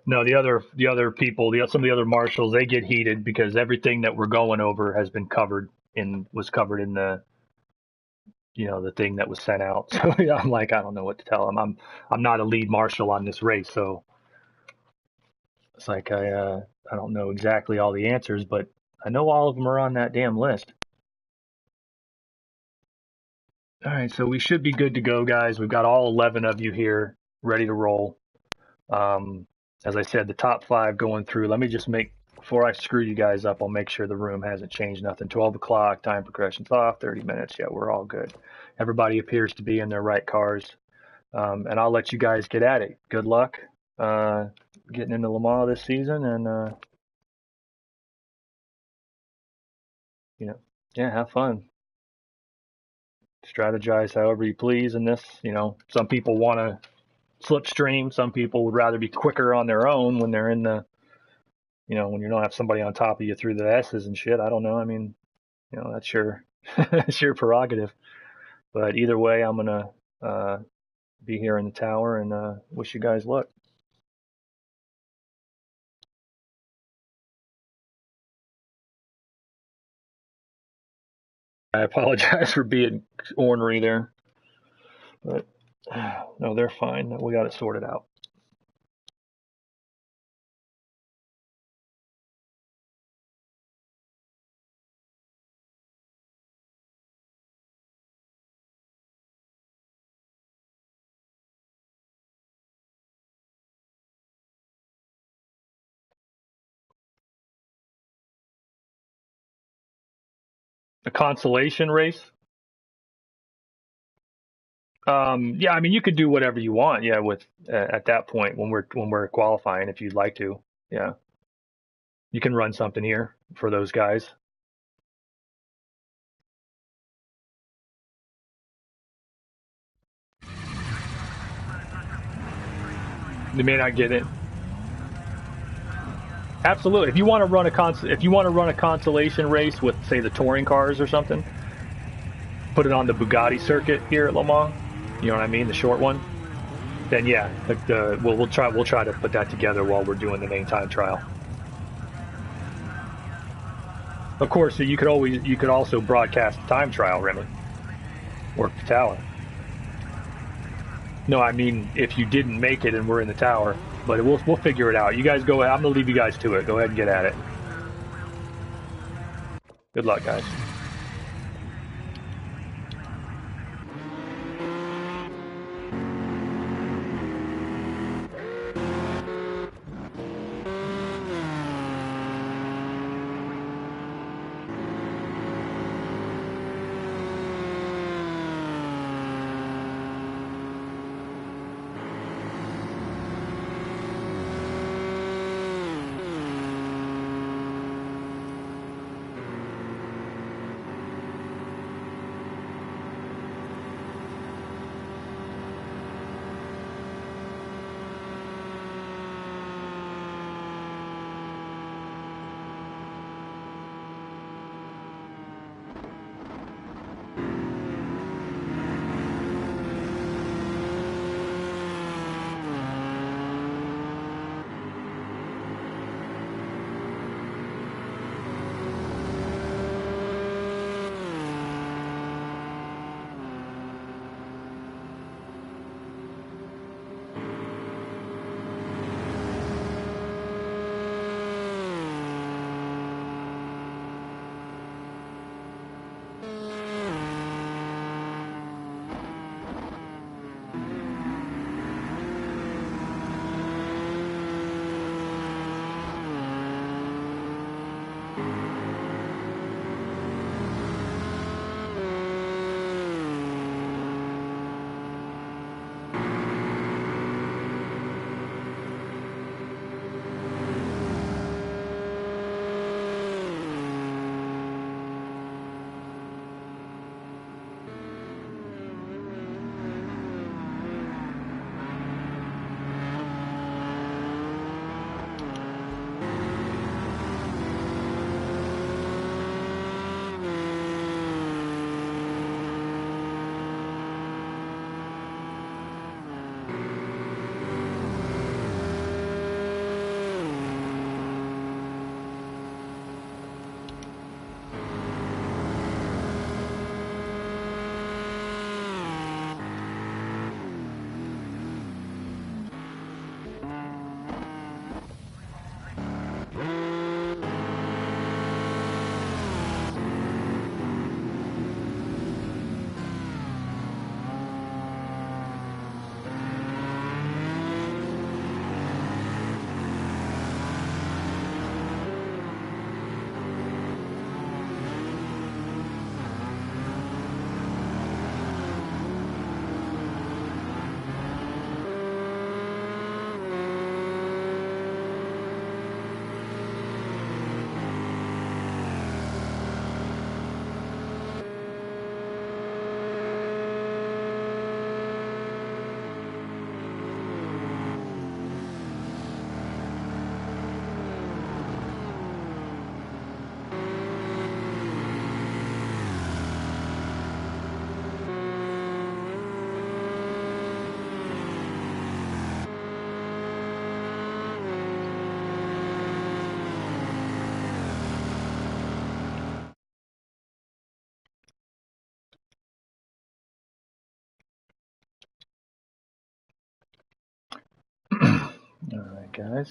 No, the other people, some of the other marshals, they get heated because everything that we're going over has been was covered in the thing that was sent out. So yeah, I'm like, I don't know what to tell them. I'm not a lead marshal on this race, so it's like I don't know exactly all the answers, but I know all of them are on that damn list. All right, so we should be good to go, guys. We've got all 11 of you here ready to roll. Um, as I said, the top five going through. Let me just before I screw you guys up, I'll make sure the room hasn't changed nothing. 12 o'clock, time progression's off, 30 minutes. Yeah, we're all good. Everybody appears to be in their right cars. And I'll let you guys get at it. Good luck getting into LeMans this season, and you know, yeah, have fun. Strategize however you please in this. Some people want to slipstream. Some people would rather be quicker on their own when they're in when you don't have somebody on top of you through the S's and shit. I don't know. I mean, that's your that's your prerogative. But either way, I'm gonna be here in the tower and wish you guys luck. I apologize for being ornery there, but no, they're fine. We got it sorted out. A consolation race. Yeah, I mean, you could do whatever you want. Yeah, with at that point when we're qualifying, if you'd like to. Yeah, you can run something here for those guys. They may not get it. Absolutely. If you want to run a consolation race with, say, the touring cars or something, put it on the Bugatti circuit here at Le Mans. You know what I mean, the short one. Then yeah, we'll try to put that together while we're doing the main time trial. Of course, you could also broadcast the time trial, Remy, or the tower. No, I mean if you didn't make it and we're in the tower, but we'll figure it out. You guys go. I'm gonna leave you guys to it. Go ahead and get at it. Good luck, guys. guys.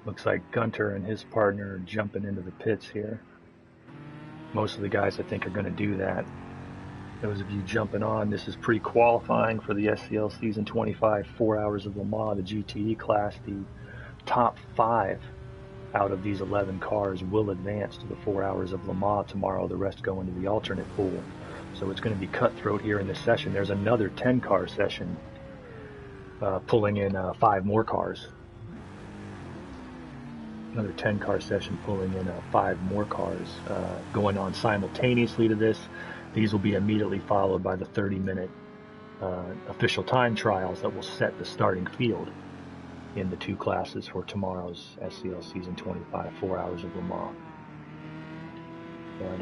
Looks like Gunter and his partner are jumping into the pits here. Most of the guys, I think, are going to do that. Those of you jumping on, this is pre-qualifying for the SCL Season 25 4 Hours of Le Mans, the GTE class. The top 5 out of these 11 cars will advance to the 4 Hours of Le Mans tomorrow. The rest go into the alternate pool. So it's going to be cutthroat here in this session. There's another 10-car session pulling in 5 more cars. Another 10-car session pulling in 5 more cars going on simultaneously to this. These will be immediately followed by the 30-minute official time trials that will set the starting field in the 2 classes for tomorrow's SCL Season 25 4 Hours of Le Mans. But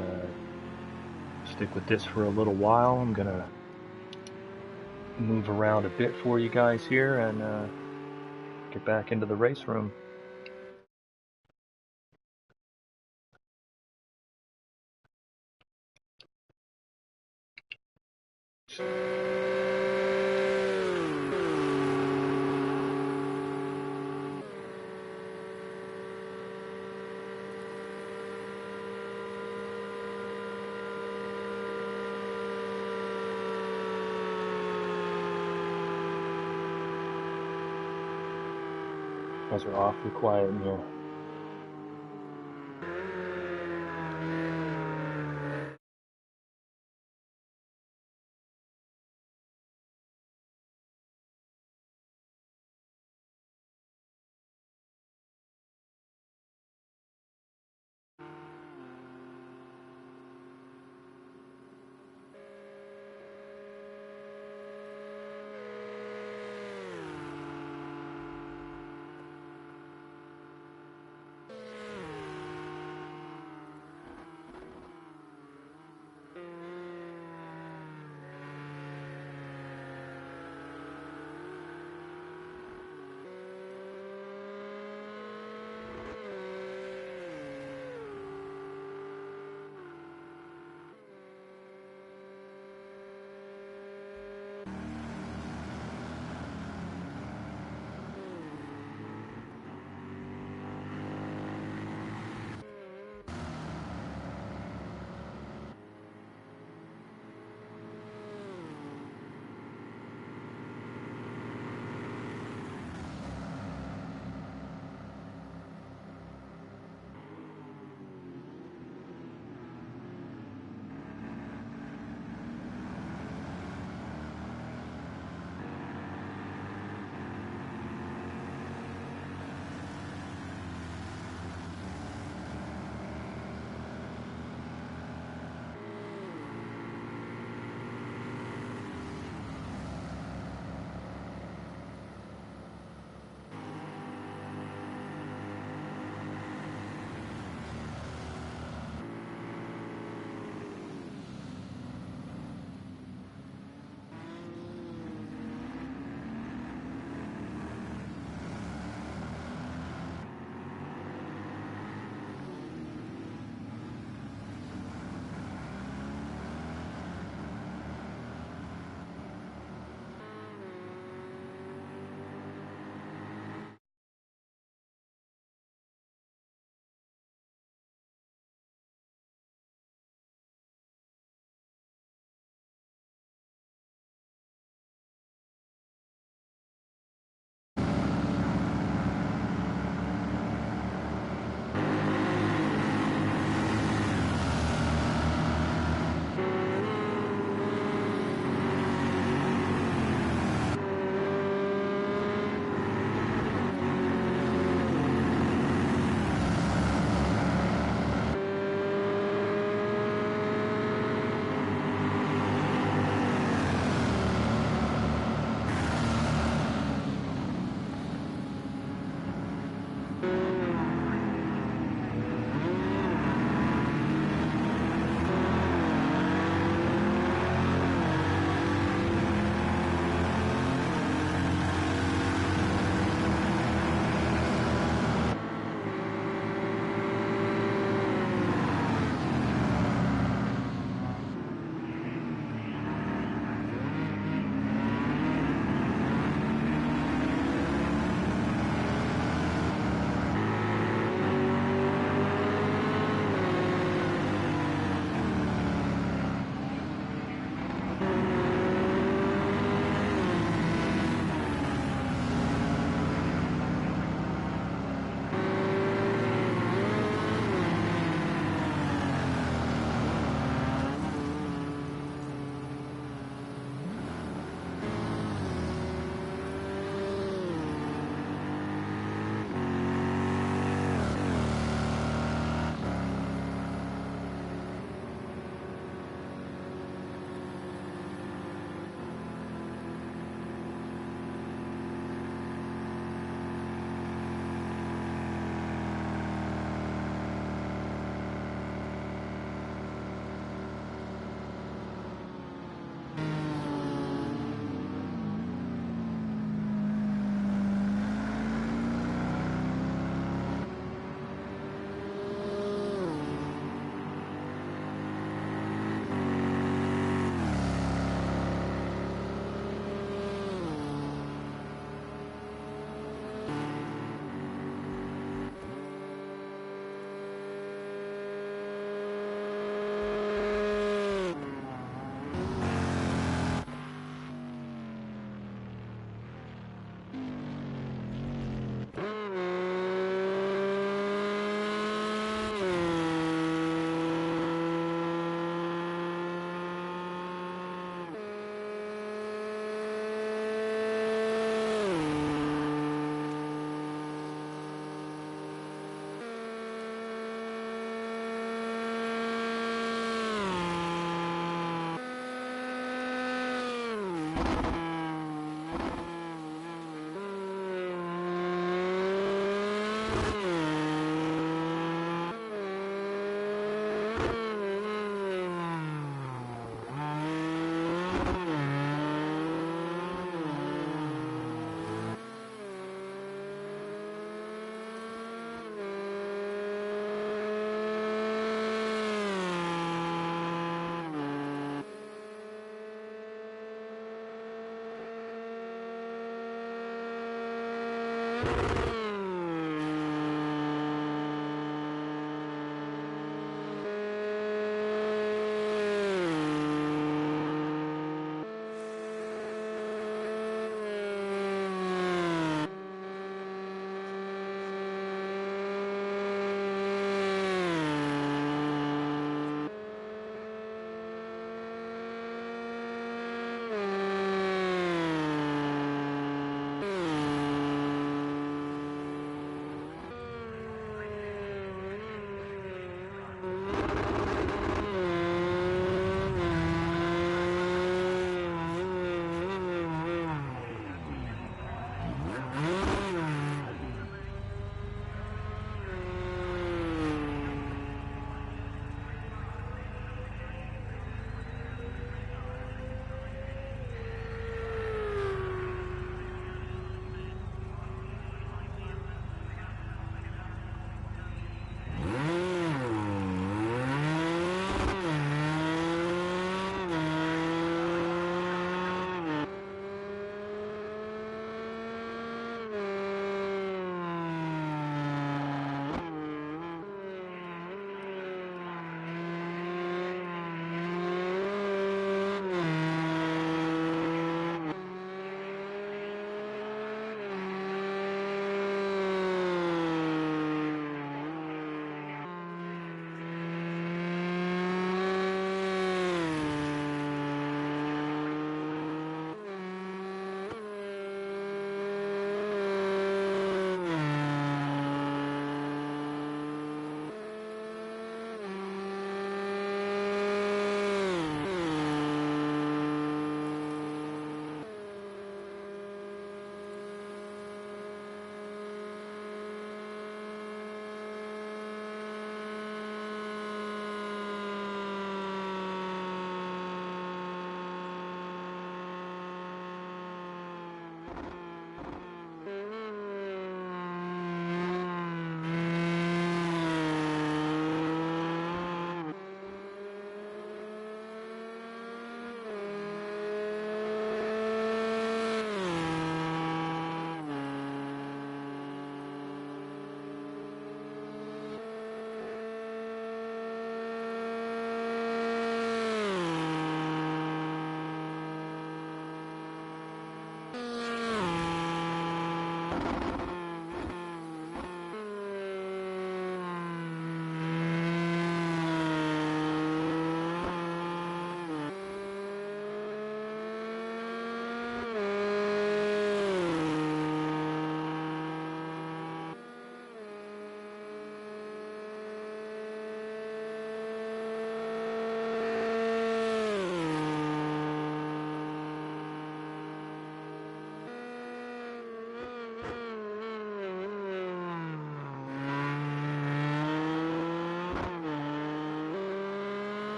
stick with this for a little while. I'm going to move around a bit for you guys here and get back into the race room. Guys are awfully quiet in here.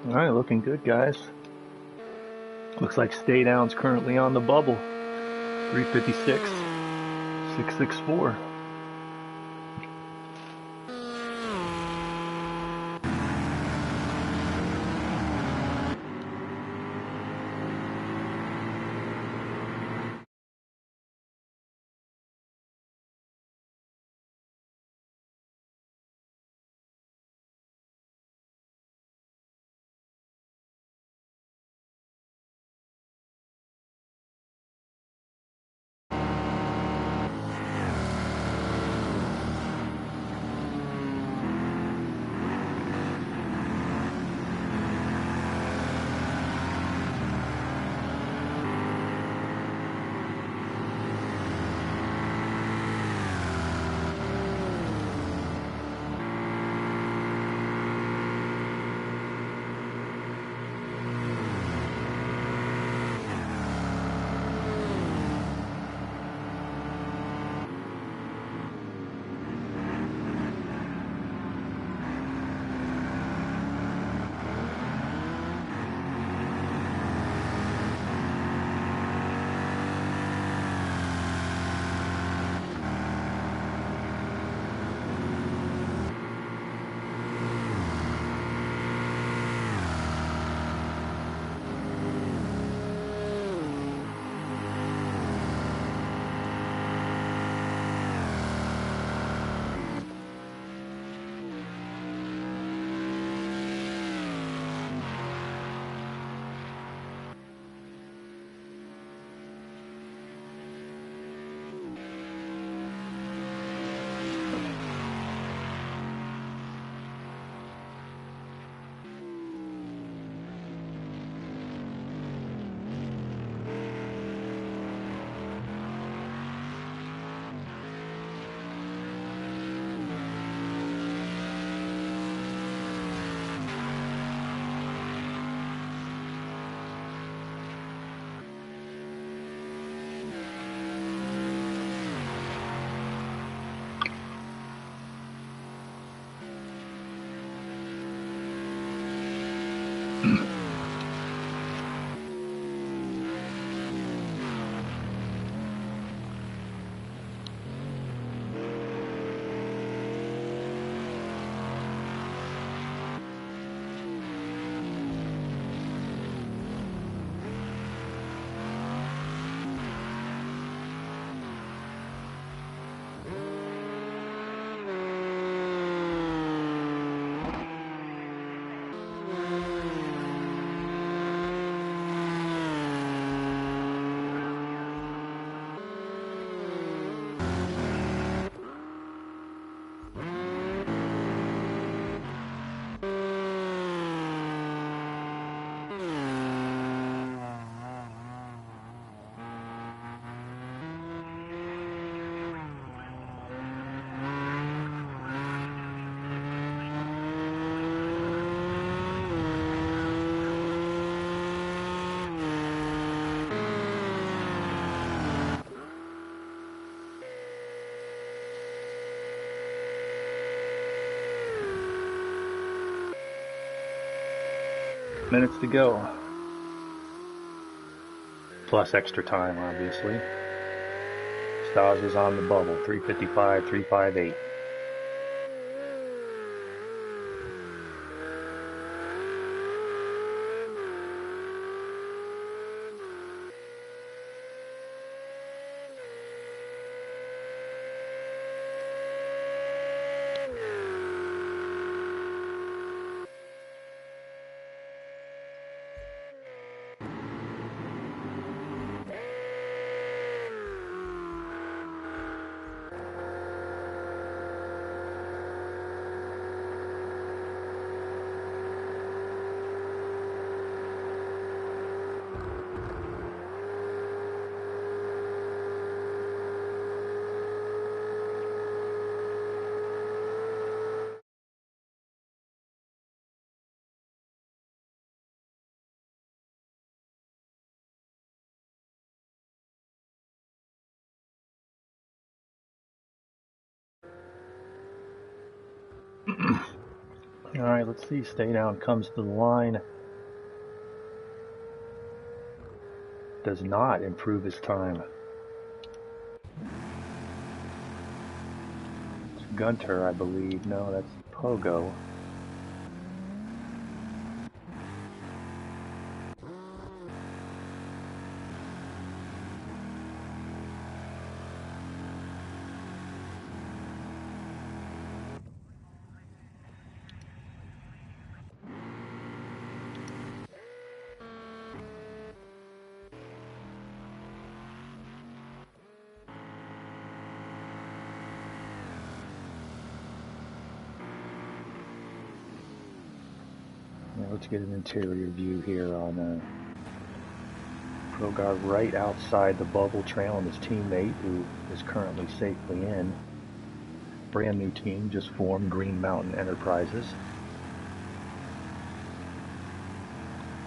All right, looking good, guys. Looks like stay down's currently on the bubble. 356, 664. Minutes to go. Plus extra time, obviously. Stas is on the bubble. 355, 358. All right, let's see. Stay down comes to the line. does not improve his time. It's Gunter, I believe. No, that's Pogo. Now let's get an interior view here on Pogar right outside the bubble, trailing his teammate who is currently safely in. Brand new team just formed, Green Mountain Enterprises.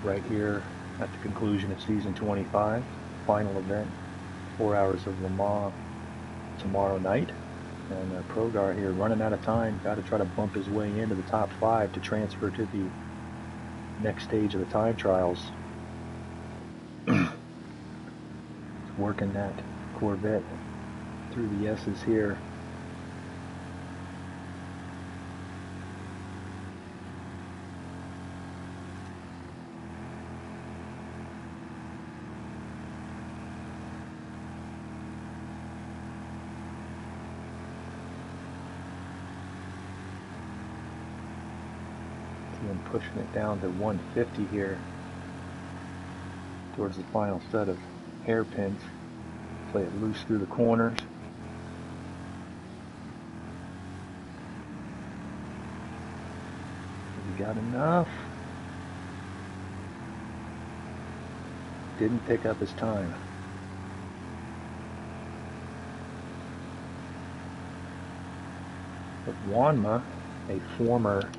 Right here at the conclusion of season 25, final event, 4 hours of LeMans tomorrow night. And Pogar here running out of time, got to try to bump his way into the top 5 to transfer to the next stage of the time trials. Working that Corvette through the S's here. And pushing it down to 150 here towards the final set of hairpins. Play it loose through the corners. Has he got enough? Didn't pick up his time. But Wanma, a former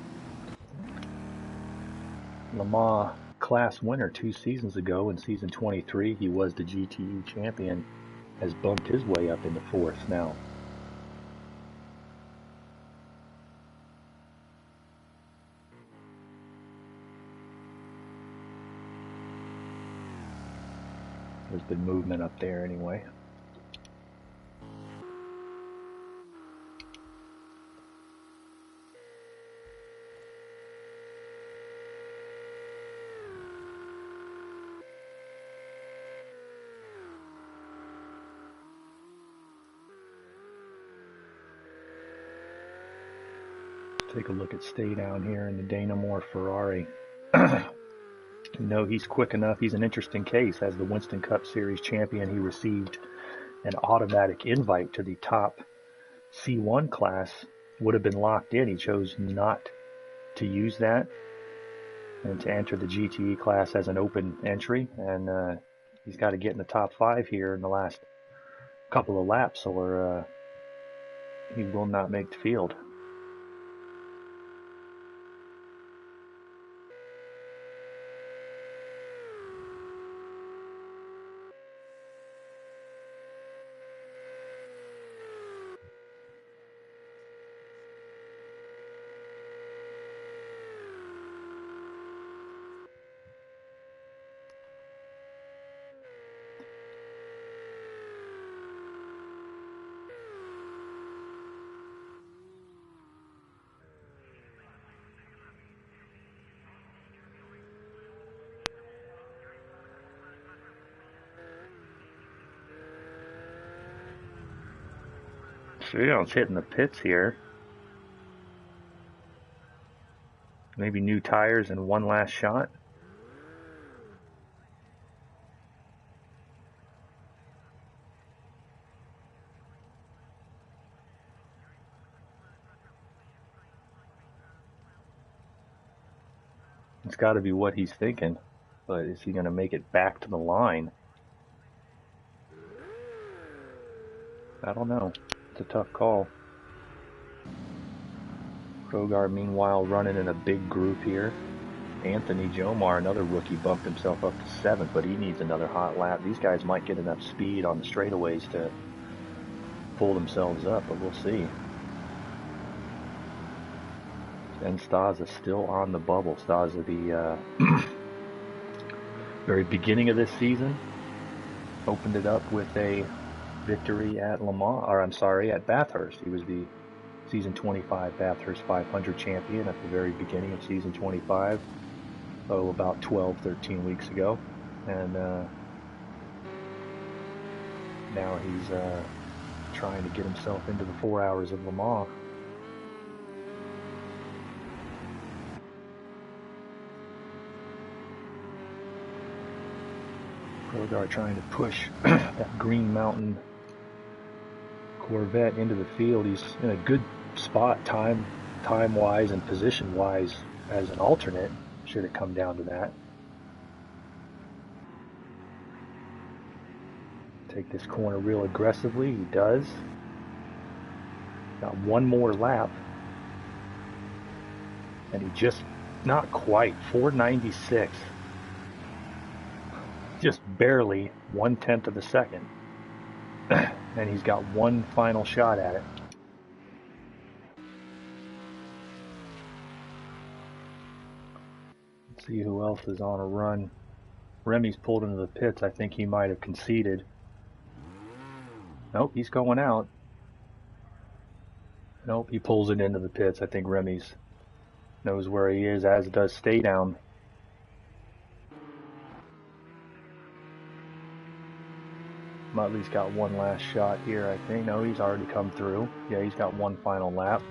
LeMans class winner 2 seasons ago in season 23, he was the GTE champion, has bumped his way up into 4th now. There's been movement up there anyway. Take a look at Stay Down here in the Dana Moore Ferrari. You know, he's quick enough. He's an interesting case. As the Winston Cup Series champion, he received an automatic invite to the top C1 class. Would have been locked in. He chose not to use that and to enter the GTE class as an open entry. And he's got to get in the top 5 here in the last couple of laps, or he will not make the field. It's hitting the pits here. Maybe new tires and one last shot. It's got to be what he's thinking, but is he going to make it back to the line? I don't know. It's a tough call. Krogar, meanwhile, running in a big group here. Anthony Jomar, another rookie, bumped himself up to 7th, but he needs another hot lap. These guys might get enough speed on the straightaways to pull themselves up, but we'll see. And Staza still on the bubble. Staza, the very beginning of this season, opened it up with a victory at LeMans, or I'm sorry, at Bathurst. He was the season 25 Bathurst 500 champion at the very beginning of season 25, about 12, 13 weeks ago. And now he's trying to get himself into the 4 hours of LeMans. Progar trying to push that Green Mountain Corvette into the field. He's in a good spot time-wise and position-wise as an alternate, should it come down to that. Take this corner real aggressively. He does. Got one more lap. And he just, not quite, 496. Just barely 1/10 of a second. And he's got one final shot at it. Let's see who else is on a run. Remy's pulled into the pits. I think he might have conceded. Nope, he's going out. Nope, he pulls it into the pits. I think Remy's knows where he is, as does Stay Down. Muttley's got one last shot here, I think. No, he's already come through. Yeah, he's got one final lap.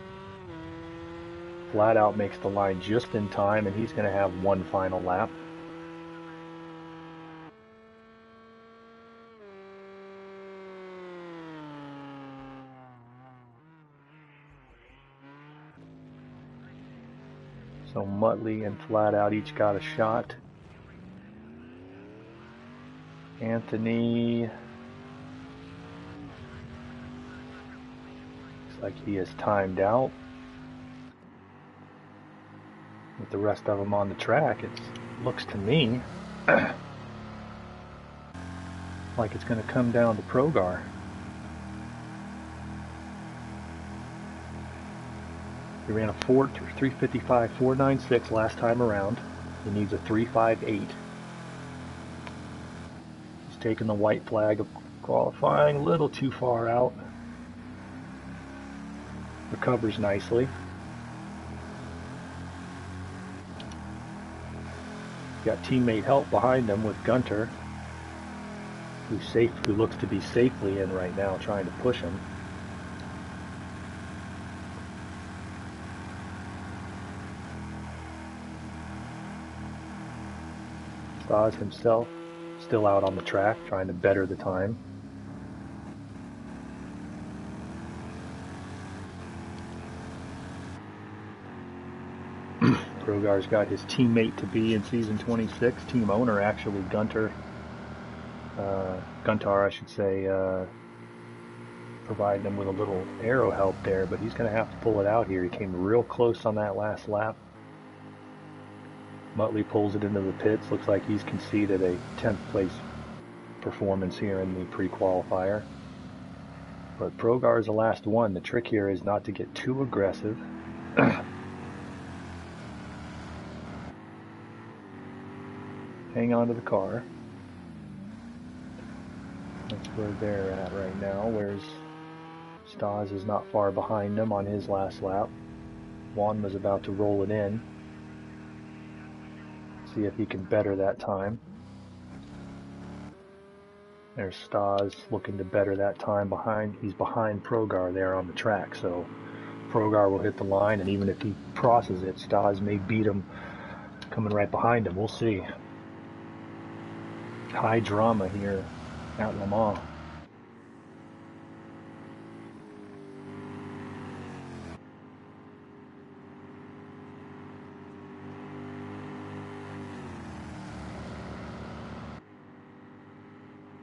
Flat Out makes the line just in time, and he's going to have one final lap. So Muttley and Flat Out each got a shot. Anthony, looks like he is timed out. With the rest of them on the track, it looks to me like it's going to come down to Progar. He ran a 355 496 last time around. He needs a 358. He's taking the white flag of qualifying a little too far out. Recovers nicely. Got teammate help behind him with Gunter, who looks to be safely in right now, trying to push him. Stas himself still out on the track, trying to better the time. Progar's got his teammate to be in season 26, team owner actually, Gunter, I should say, providing him with a little aero help there, but he's going to have to pull it out here. He came real close on that last lap. Muttley pulls it into the pits. Looks like he's conceded a 10th place performance here in the pre-qualifier. But Progar is the last one. The trick here is not to get too aggressive. Hang on to the car. That's where they're at right now. Whereas Stas is not far behind him on his last lap. Juan was about to roll it in. See if he can better that time. There's Stas looking to better that time behind. He's behind Progar there on the track, so Progar will hit the line, and even if he crosses it, Stas may beat him coming right behind him. We'll see. High drama here at LeMans.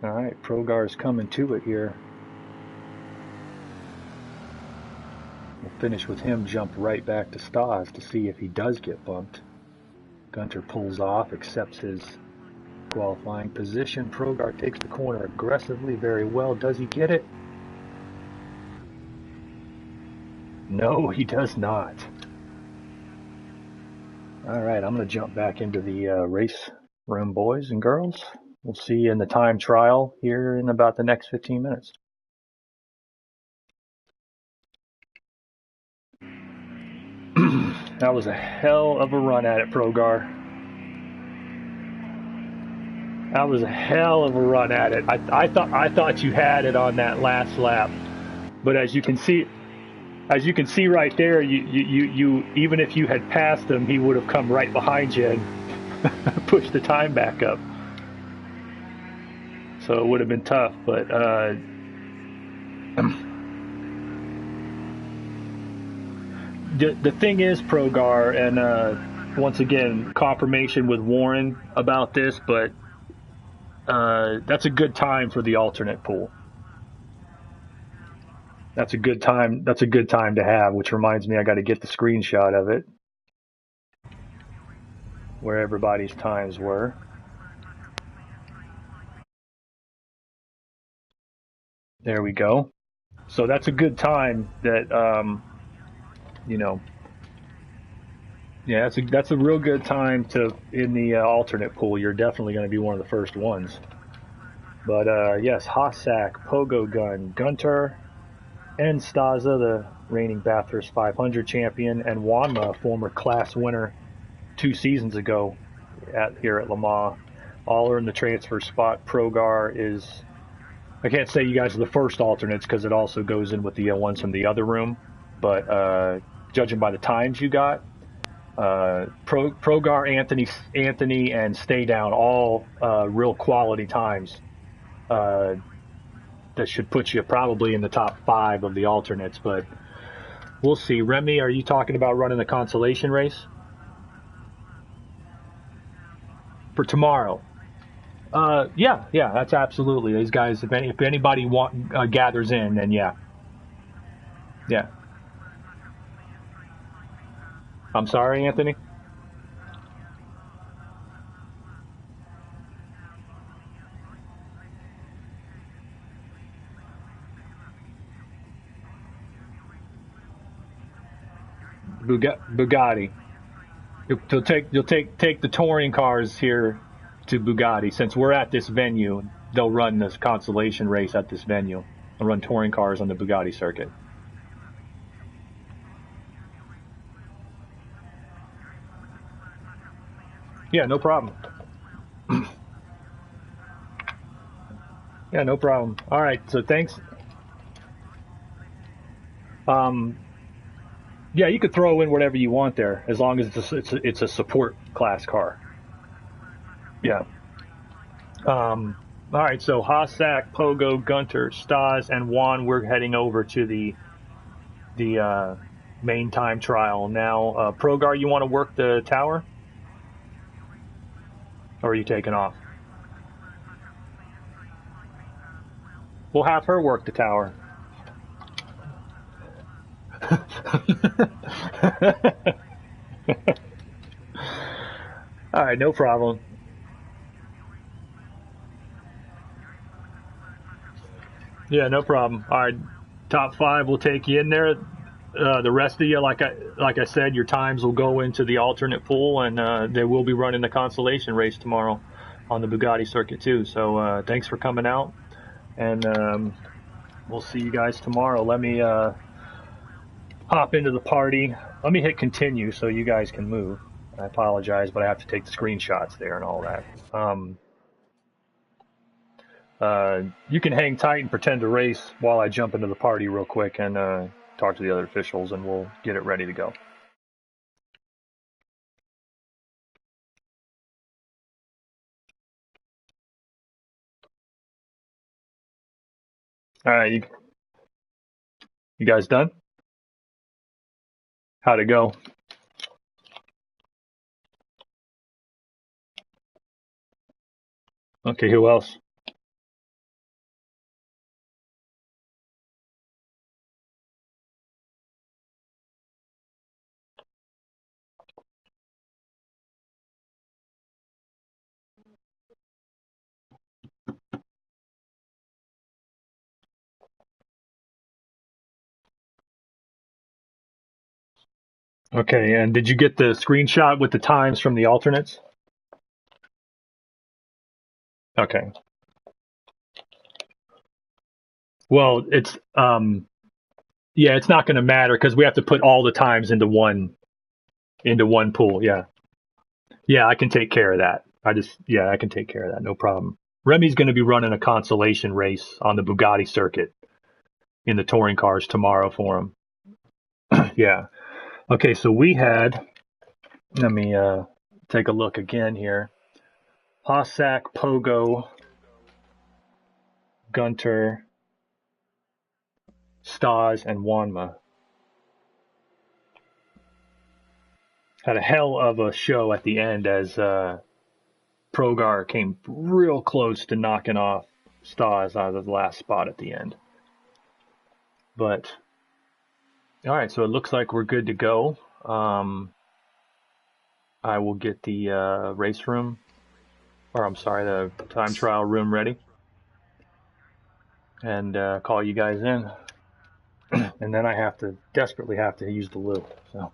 All right, Progar's coming to it here. We'll finish with him, jump right back to Stas to see if he does get bumped. Gunter pulls off, accepts his qualifying position. Progar takes the corner aggressively, very well. Does he get it? No, he does not. All right, I'm going to jump back into the race room, boys and girls. We'll see you in the time trial here in about the next 15 minutes. That was a hell of a run at it, Progar. That was a hell of a run at it. I thought you had it on that last lap, but as you can see right there, you even if you had passed him, he would have come right behind you and pushed the time back up. So it would have been tough, but the thing is, Progar, and once again, confirmation with Warren about this, but that's a good time for the alternate pool. That's a good time. That's a good time to have, which reminds me I got to get the screenshot of it where everybody's times were. There we go. So that's a good time that, you know, yeah, that's a real good time to, in the alternate pool, you're definitely going to be one of the first ones. But yes, Hossack, Pogo Gun, Gunter, and Staza, the reigning Bathurst 500 champion, and Wanma, former class winner 2 seasons ago here at LeMans, all are in the transfer spot. Progar is, I can't say you guys are the first alternates because it also goes in with the ones from the other room, but judging by the times you got, Progar, Anthony, and Stay Down, all real quality times. That should put you probably in the top 5 of the alternates, but we'll see. Remy, are you talking about running the consolation race for tomorrow? Yeah, that's absolutely. These guys, if anybody gathers in, then yeah. I'm sorry, Anthony. Bugatti. You'll take the touring cars here to Bugatti. Since we're at this venue, they'll run this consolation race at this venue. They'll run touring cars on the Bugatti circuit. Yeah, no problem. Yeah, no problem. All right, so thanks. Um, yeah, you could throw in whatever you want there, as long as it's a support class car. Yeah. All right, so Hossack, Pogo, Gunter, Stas, and Juan, we're heading over to the main time trial now. Progar, you want to work the tower, or are you taking off? We'll have her work the tower. All right, no problem. Yeah, no problem. All right, top 5 will take you in there. The rest of you, like I said, your times will go into the alternate pool, and they will be running the consolation race tomorrow on the Bugatti circuit too. So thanks for coming out, and we'll see you guys tomorrow. Let me hop into the party. Let me hit continue so you guys can move. I apologize, but I have to take the screenshots there and all that. You can hang tight and pretend to race while I jump into the party real quick and talk to the other officials, and we'll get it ready to go. All right, you guys done? How'd it go? Okay, who else? Okay, and did you get the screenshot with the times from the alternates? Okay. Well, it's yeah, it's not going to matter because we have to put all the times into one pool. Yeah. Yeah, I can take care of that. Yeah, I can take care of that. No problem. Remy's going to be running a consolation race on the Bugatti circuit in the touring cars tomorrow for him. Yeah. Okay, so we had, let me take a look again here. Hossack, Pogo, Gunter, Stas, and Wanma. Had a hell of a show at the end as Progar came real close to knocking off Stas out of the last spot at the end. But all right, so it looks like we're good to go. I will get the race room, or I'm sorry, the time trial room ready, and call you guys in. And then I desperately have to use the loo. So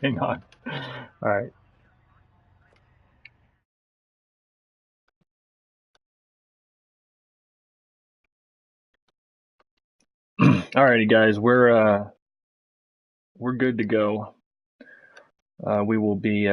hang on. All right. All righty, guys. We're good to go. We will be